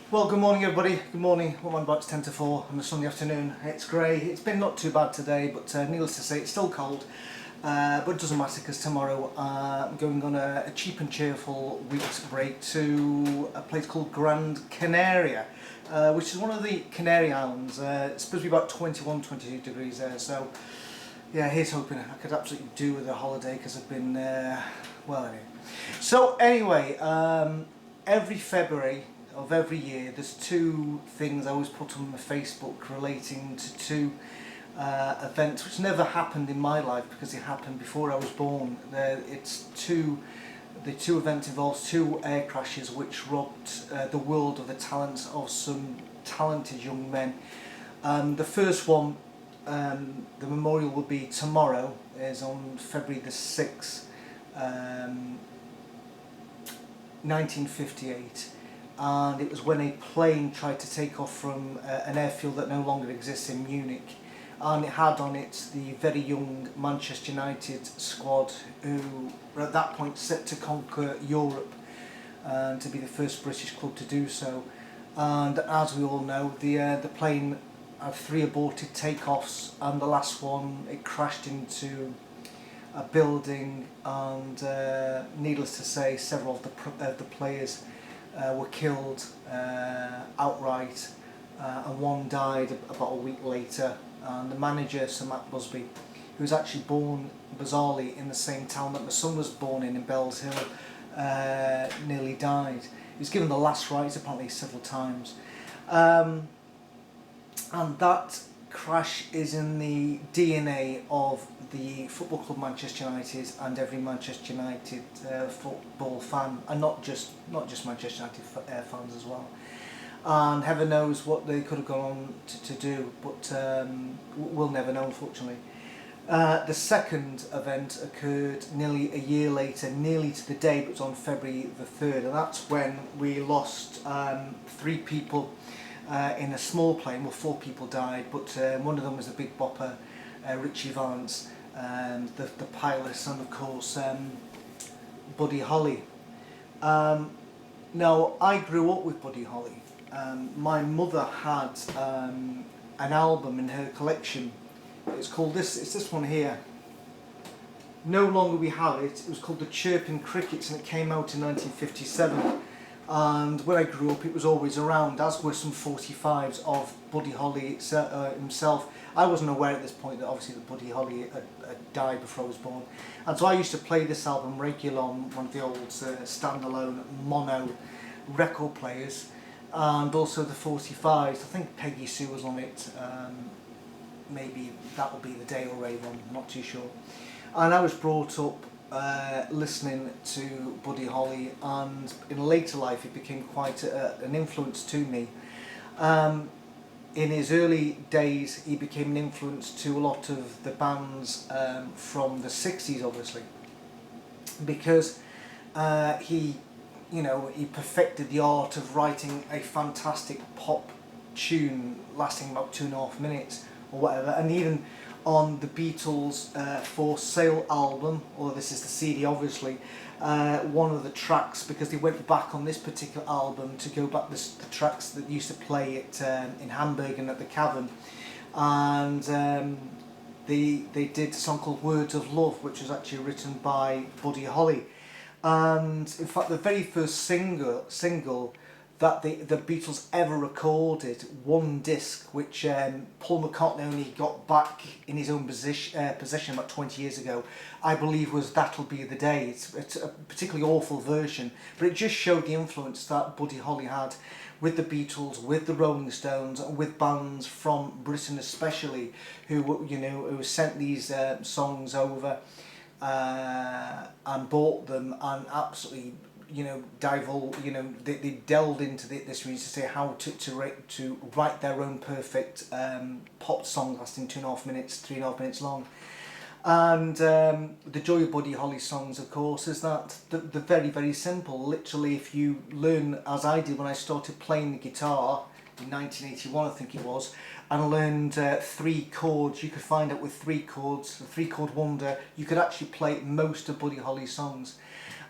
Well, good morning everybody, good morning. Well, my bike's 10 to 4 on a Sunday afternoon. It's grey, it's been not too bad today, but needless to say it's still cold. But it doesn't matter because tomorrow I'm going on a cheap and cheerful week's break to a place called Gran Canaria, which is one of the Canary Islands. It's supposed to be about 21-22 degrees there, so yeah, here's hoping I could absolutely do with a holiday because I've been, well anyway. So anyway, every February of every year there's two things I always put on my Facebook relating to two events which never happened in my life because it happened before I was born. The two events involves two air crashes which robbed the world of the talents of some talented young men. The first one, the memorial will be tomorrow, is on February the 6th, 1958. And it was when a plane tried to take off from an airfield that no longer exists in Munich, and it had on it the very young Manchester United squad, who were at that point set to conquer Europe and to be the first British club to do so. And as we all know, the plane had 3 aborted takeoffs, and the last one it crashed into a building, and needless to say, several of the players were killed outright, and one died about a week later. And the manager, Sir Matt Busby, who was actually born bizarrely in the same town that my son was born in Bells Hill, nearly died. He was given the last rites apparently several times, and that crash is in the DNA of the Football Club Manchester United and every Manchester United football fan, and not just Manchester United fans as well. And heaven knows what they could have gone on to do, but we'll never know, unfortunately. The second event occurred nearly a year later, nearly to the day, but it was on February the 3rd, and that's when we lost 3 people in a small plane. Well, 4 people died, but one of them was the big bopper, Richie Valance, and the pilot, and of course Buddy Holly. Now, I grew up with Buddy Holly. My mother had an album in her collection. It's called it's this one here. No longer we have it. It was called The Chirping Crickets, and it came out in 1957. And when I grew up, it was always around, as were some 45s of Buddy Holly himself. I wasn't aware at this point that obviously that Buddy Holly had died before I was born. And so I used to play this album regularly on one of the old standalone mono record players, and also the 45s. I think Peggy Sue was on it. Maybe that will be the Dale Ray one, I'm not too sure. And I was brought up listening to Buddy Holly, and in later life it became quite an influence to me. In his early days he became an influence to a lot of the bands from the 60s, obviously, because he perfected the art of writing a fantastic pop tune lasting about 2.5 minutes or whatever. And even on the Beatles' For Sale album, although this is the CD obviously, one of the tracks, because they went back on this particular album to go back the tracks that used to play it in Hamburg and at the Cavern, and they did a song called Words of Love, which was actually written by Buddy Holly. And in fact the very first single that the Beatles ever recorded, one disc, which Paul McCartney only got back in his own possession about 20 years ago, I believe was That'll Be the Day. It's a particularly awful version, but it just showed the influence that Buddy Holly had with the Beatles, with the Rolling Stones, with bands from Britain especially, who sent these songs over and bought them and absolutely they delved into this music to say how to write their own perfect pop song lasting 2.5 minutes, 3.5 minutes long. And the joy of Buddy Holly songs, of course, is that they're very, very simple. Literally, if you learn, as I did when I started playing the guitar in 1981, I think it was, and learned 3 chords, you could find out with 3 chords, the 3-chord wonder, you could actually play most of Buddy Holly's songs.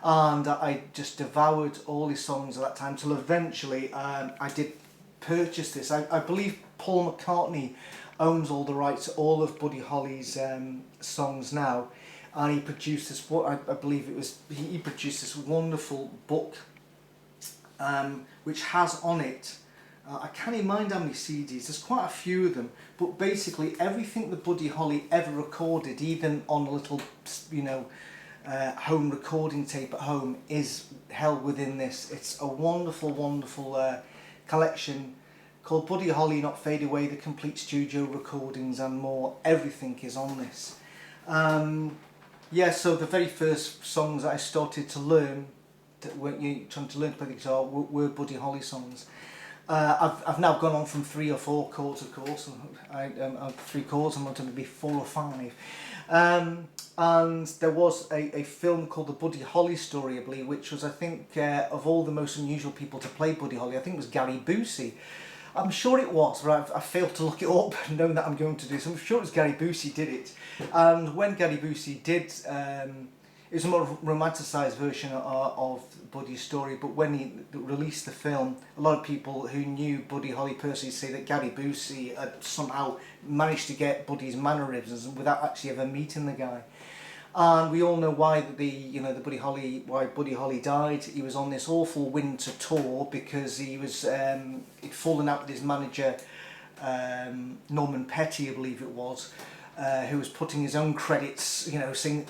and I just devoured all his songs at that time till eventually I did purchase this. I believe Paul McCartney owns all the rights to all of Buddy Holly's songs now, and he produced this. What I believe it was, he produced this wonderful book, which has on it. I can't even mind how many CDs. There's quite a few of them, but basically everything that Buddy Holly ever recorded, even on a little, home recording tape at home, is held within this. It's a wonderful, wonderful collection called Buddy Holly Not Fade Away, the complete studio recordings and more. Everything is on this. So the very first songs that I started to learn, trying to learn to play the guitar, were Buddy Holly songs. I've now gone on from 3 or 4 chords, of course. I'm 3 chords, I'm on to maybe 4 or 5. And there was a film called The Buddy Holly Story, I believe, which was, I think, of all the most unusual people to play Buddy Holly, I think it was Gary Busey. I'm sure it was, but I failed to look it up, knowing that I'm going to do so. I'm sure it was Gary Busey did it. And when Gary Busey did, it was a more romanticised version of Buddy's story, but when he released the film, a lot of people who knew Buddy Holly personally say that Gary Busey had somehow managed to get Buddy's mannerisms without actually ever meeting the guy. And we all know why Buddy Holly died. He was on this awful winter tour because he was he'd fallen out with his manager, Norman Petty, I believe it was, who was putting his own credits,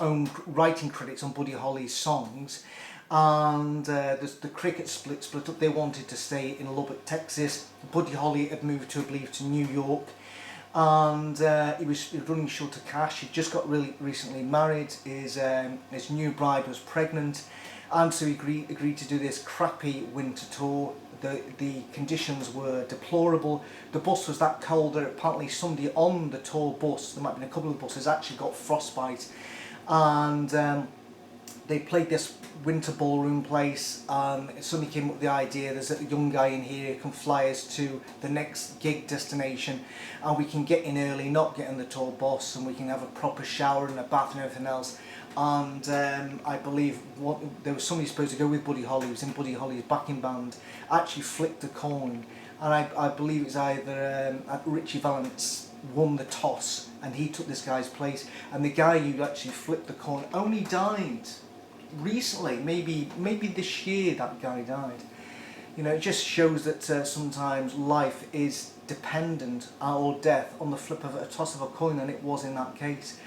own writing credits on Buddy Holly's songs. And the cricket split up. They wanted to stay in Lubbock, Texas. Buddy Holly had moved to, I believe, to New York. And he was running short of cash. He just got really recently married. His new bride was pregnant, and so he agreed to do this crappy winter tour. The conditions were deplorable. The bus was that cold that apparently somebody on the tour bus, there might have been a couple of buses, actually got frostbite, and they played this winter ballroom place. Somebody came up with the idea, there's a young guy in here who can fly us to the next gig destination, and we can get in early, not get on the tour bus, and we can have a proper shower and a bath and everything else. And I believe there was somebody supposed to go with Buddy Holly, who was in Buddy Holly's backing band, actually flicked a coin, and I believe it's either Richie Valance won the toss and he took this guy's place, and the guy who actually flipped the coin only died recently, maybe this year that guy died. It just shows that sometimes life is dependent, or death, on the flip of a toss of a coin, and it was in that case.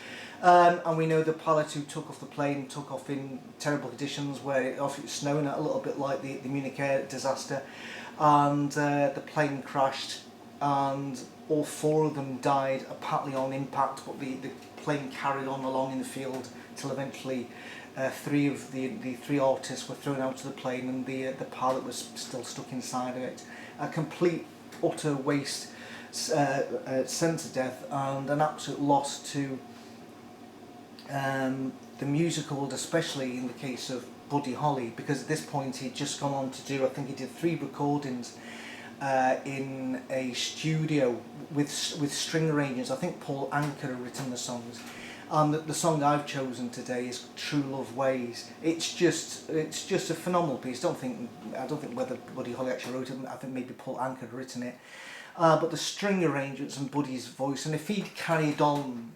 And we know the pilot who took off the plane took off in terrible conditions, where it was snowing a little bit like the Munich disaster, and the plane crashed, and all 4 of them died apparently on impact, but the plane carried on along in the field till eventually 3 of the 3 artists were thrown out of the plane, and the pilot was still stuck inside of it. A complete, utter waste, sense of death, and an absolute loss to the musical world, especially in the case of Buddy Holly, because at this point he'd just gone on to do, I think he did 3 recordings in a studio with string arrangements. I think Paul Anka had written the songs. And the song I've chosen today is True Love Ways. It's just a phenomenal piece. I don't think whether Buddy Holly actually wrote it. I think maybe Paul Anka had written it. But the string arrangements and Buddy's voice, and if he'd carried on,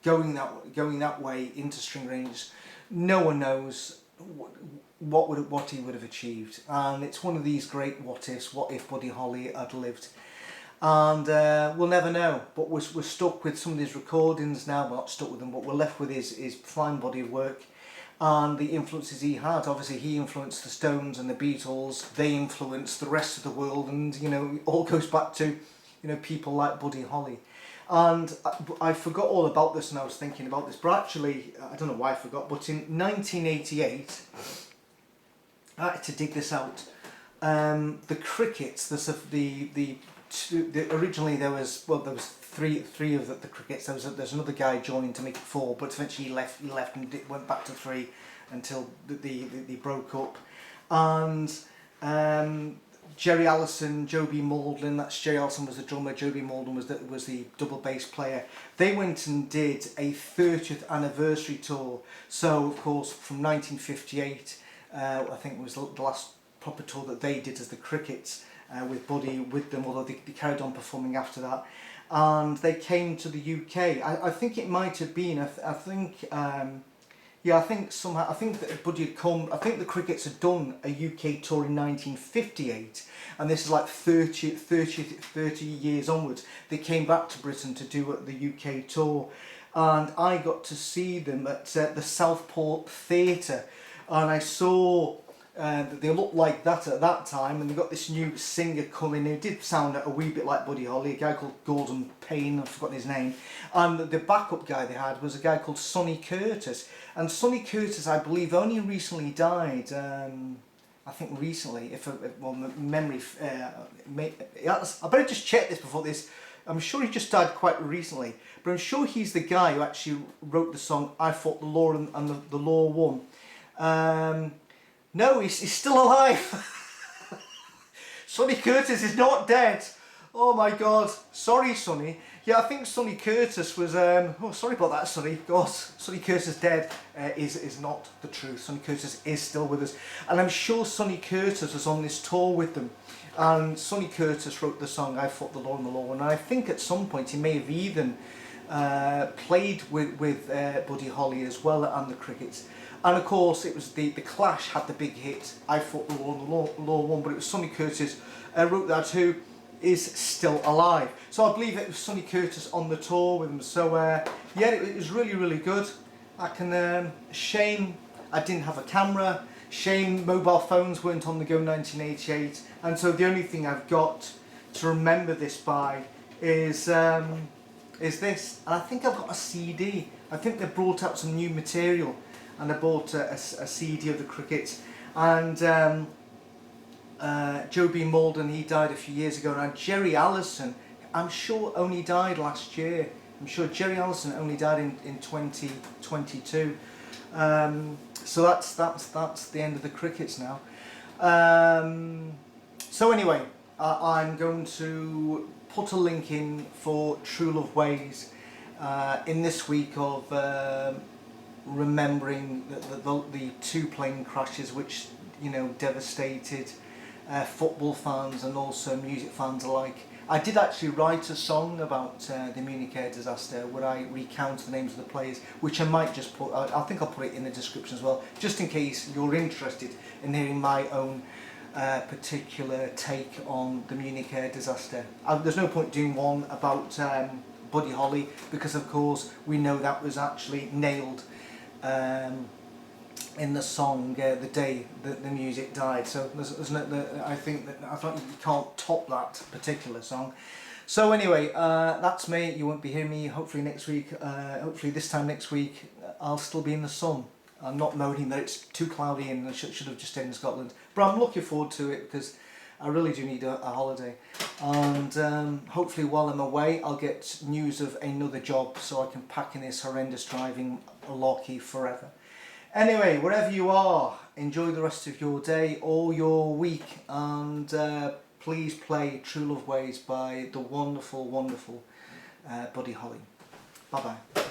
going that way into string arrangements, no one knows what he would have achieved. And it's one of these great what ifs. What if Buddy Holly had lived? And we'll never know, but we're stuck with some of these recordings now. We're not stuck with them, but we're left with his fine body of work and the influences he had. Obviously he influenced the Stones and the Beatles, they influenced the rest of the world, and it all goes back to people like Buddy Holly. And I forgot all about this when I was thinking about this, but actually I don't know why I forgot, but in 1988 I had to dig this out. The Crickets, originally there was 3 of the Crickets. There's another guy joining to make it 4, but eventually he left and went back to 3 until they broke up. And Jerry Allison, Joe B. Mauldin, that's Jerry Allison was the drummer, Joe B. Mauldin was the double bass player. They went and did a 30th anniversary tour. So of course from 1958, I think it was the last proper tour that they did as the Crickets, with Buddy with them, although they carried on performing after that. And they came to the UK. I think it might have been, I think that Buddy had come, I think the Crickets had done a UK tour in 1958, and this is like 30 years onwards. They came back to Britain to do the UK tour, and I got to see them at the Southport Theatre, and I saw that they looked like that at that time, and they got this new singer coming who did sound a wee bit like Buddy Holly, a guy called Gordon Payne, I've forgotten his name, and the backup guy they had was a guy called Sonny Curtis, and Sonny Curtis I believe only recently died, I think recently, memory, I better just check this before this, I'm sure he just died quite recently, but I'm sure he's the guy who actually wrote the song I Fought the Law and the Law Won. No, he's still alive. Sonny Curtis is not dead. Oh my God. Sorry, Sonny. Yeah, I think Sonny Curtis was... oh, sorry about that, Sonny. God, Sonny Curtis dead is not the truth. Sonny Curtis is still with us. And I'm sure Sonny Curtis was on this tour with them. And Sonny Curtis wrote the song I Fought the Law and the Law. And I think at some point he may have even played with Buddy Holly as well and the Crickets. And of course it was the Clash had the big hit I Fought the Law and the Law Won, but it was Sonny Curtis wrote that, who is still alive. So I believe it was Sonny Curtis on the tour with him. So yeah, it was really good. I can shame I didn't have a camera, shame mobile phones weren't on the go 1988, and so the only thing I've got to remember this by is this, and I think I've got a CD. I think they brought out some new material, and I bought a CD of the Crickets, and Joe B. Mauldin, he died a few years ago, and Jerry Allison, I'm sure only died last year. I'm sure Jerry Allison only died in 2022. So that's the end of the Crickets now. So anyway, I'm going to put a link in for True Love Ways in this week of remembering the two plane crashes which, you know, devastated football fans and also music fans alike. I did actually write a song about the Munich air disaster where I recount the names of the players, which I might just put, I think I'll put it in the description as well, just in case you're interested in hearing my own particular take on the Munich air disaster. There's no point doing one about Buddy Holly, because of course we know that was actually nailed in the song the day that the music died. So there's no, I thought you can't top that particular song. So anyway, that's me. You won't be hearing me hopefully next week. Hopefully this time next week I'll still be in the sun. I'm not moaning that it's too cloudy and I should have just stayed in Scotland, but I'm looking forward to it because I really do need a holiday, and hopefully while I'm away I'll get news of another job so I can pack in this horrendous driving malarkey forever. Anyway, wherever you are, enjoy the rest of your day or your week, and please play True Love Ways by the wonderful Buddy Holly. Bye bye.